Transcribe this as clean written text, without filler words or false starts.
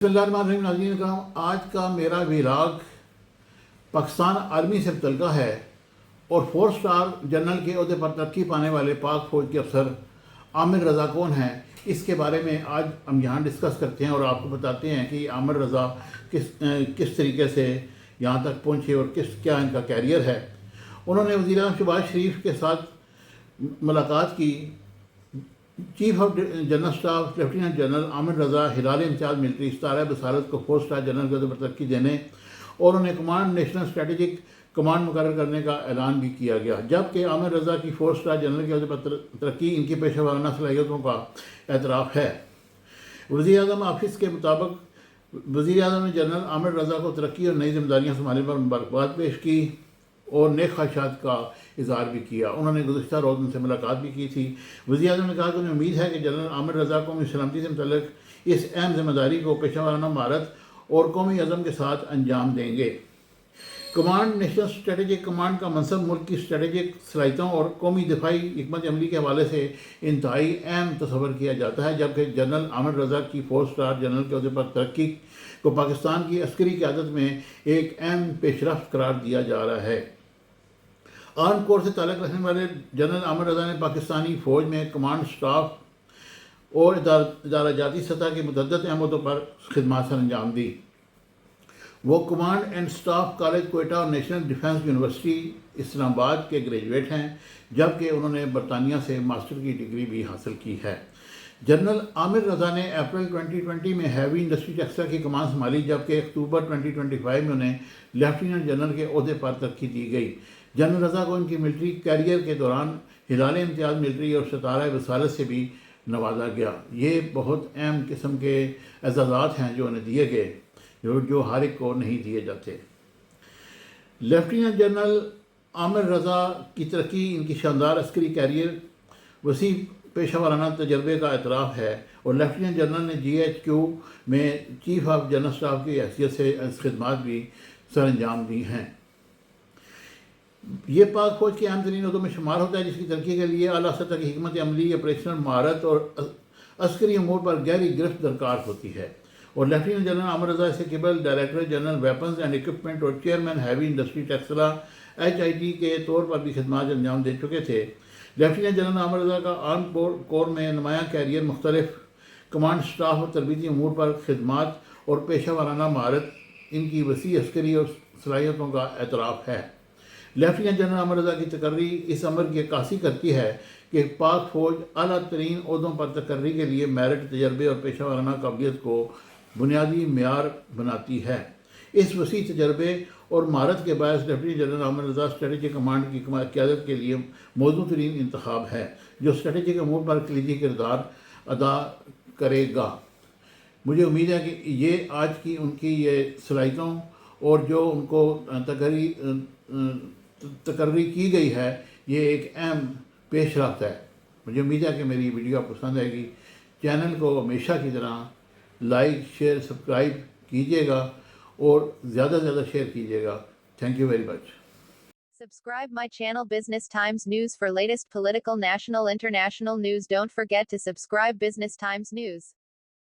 بسم اللہ الرحمن الرحیم. ناظرین کرام، آج کا میرا ویلاگ پاکستان آرمی سے متعلقہ ہے اور 4 اسٹار جنرل کے عہدے پر ترقی پانے والے پاک فوج کے افسر عامر رضا کون ہیں، اس کے بارے میں آج ہم یہاں ڈسکس کرتے ہیں اور آپ کو بتاتے ہیں کہ عامر رضا کس طریقے سے یہاں تک پہنچے اور کیا ان کا کیریئر ہے. انہوں نے وزیر اعظم شہباز شریف کے ساتھ ملاقات کی. Chief of general staff lieutenant general Amir Raza Hilal Imtiaz military ستارہ بصارت کو 4 اسٹار جنرل کے عہدے پر ترقی دینے اور انہیں کمانڈ نیشنل اسٹریٹجک کمانڈ مقرر کرنے کا اعلان بھی کیا گیا، جبکہ عامر رضا کی 4 اسٹار جنرل کے عہدے پر ترقی ان کی پیشہ ورانہ صلاحیتوں کا اعتراف ہے. وزیر اعظم آفس کے مطابق وزیر اعظم نے جنرل عامر رضا کو ترقی اور نئی ذمہ داریاں سنبھالنے پر مبارکباد پیش کی اور نیک خواہشات کا اظہار بھی کیا. انہوں نے گزشتہ روز ان سے ملاقات بھی کی تھی. وزیر اعظم نے کہا کہ انہیں امید ہے کہ جنرل عامر رضا قومی سلامتی سے متعلق اس اہم ذمہ داری کو پیشہ ورانہ مہارت اور قومی عزم کے ساتھ انجام دیں گے. کمانڈ نیشنل اسٹریٹجک کمانڈ کا منصب ملک کی اسٹریٹجک صلاحیتوں اور قومی دفاعی حکمت عملی کے حوالے سے انتہائی اہم تصور کیا جاتا ہے، جبکہ جنرل عامر رضا کی 4 اسٹار جنرل کے عہدے پر ترقی کو پاکستان کی عسکری قیادت میں ایک اہم پیش رفت قرار دیا جا رہا ہے. آرم کور سے تعلق رکھنے والے جنرل عامر رضا نے پاکستانی فوج میں کمانڈ سٹاف اور ادارہ جاتی سطح کے متعدد اہم عہدوں پر خدمات سر انجام دی. وہ command and staff college Quetta اور نیشنل ڈیفنس یونیورسٹی اسلام آباد کے گریجویٹ ہیں، جبکہ انہوں نے برطانیہ سے ماسٹر کی ڈگری بھی حاصل کی ہے. جنرل عامر رضا نے اپریل 2020 میں ہیوی انڈسٹری ٹیکسٹائل کی کمان سنبھالی، جبکہ اکتوبر 2025 میں انہیں لیفٹیننٹ جنرل کے عہدے پر ترقی دی گئی. جنرل رضا کو ان کی ملٹری کیریئر کے دوران ہلال امتیاز ملٹری اور ستارہ بصارت سے بھی نوازا گیا. یہ بہت اہم قسم کے اعزازات ہیں جو انہیں دیے گئے، جو ہر ایک کو نہیں دیے جاتے. لیفٹیننٹ جنرل عامر رضا کی ترقی ان کی شاندار عسکری کیریئر، وسیع پیشہ ورانہ تجربے کا اعتراف ہے اور لیفٹیننٹ جنرل نے GHQ میں چیف آف جنرل اسٹاف کی حیثیت سے خدمات بھی سر انجام دی ہیں. یہ پاک فوج کے اہم ترین عہدوں میں شمار ہوتا ہے، جس کی ترقی کے لیے اعلیٰ سطح کی حکمت عملی، آپریشنل مہارت اور عسکری امور پر گہری گرفت درکار ہوتی ہے. اور لیفٹیننٹ جنرل عامر رضا اس سے قبل director general weapons and equipment اور chairman heavy industry Taxila HIT کے طور پر بھی خدمات انجام دے چکے تھے. لیفٹیننٹ جنرل عامر رضا کا آرم کور میں نمایاں کیریئر مختلف کمانڈ سٹاف اور تربیتی امور پر خدمات اور پیشہ ورانہ مہارت ان کی وسیع عسکری اور صلاحیتوں کا اعتراف ہے. لیفٹیننٹ جنرل عامر رضا کی تقرری اس امر کی عکاسی کرتی ہے کہ پاک فوج اعلیٰ ترین عہدوں پر تقرری کے لیے میرٹ، تجربے اور پیشہ ورانہ قابلیت کو بنیادی معیار بناتی ہے. اس وسیع تجربے اور مہارت کے باعث لیفٹیننٹ جنرل عامر رضا اسٹریٹجک کمانڈ کی قیادت کے لیے موزوں ترین انتخاب ہے، جو اسٹریٹجک امور پر کلیدی کردار ادا کرے گا. مجھے امید ہے کہ یہ آج کی ان کی یہ صلاحیتوں اور جو ان کو تقرری کی گئی ہے، یہ ایک اہم پیش رفت ہے. مجھے امید ہے کہ میری ویڈیو آپ کو پسند آئے گی. چینل کو ہمیشہ کی طرح لائک، شیئر، سبسکرائب کیجیے گا اور زیادہ سے زیادہ شیئر کیجیے گا. Thank you very much. Subscribe my channel Business Times News for latest political, national, international news. Don't forget to subscribe Business Times News.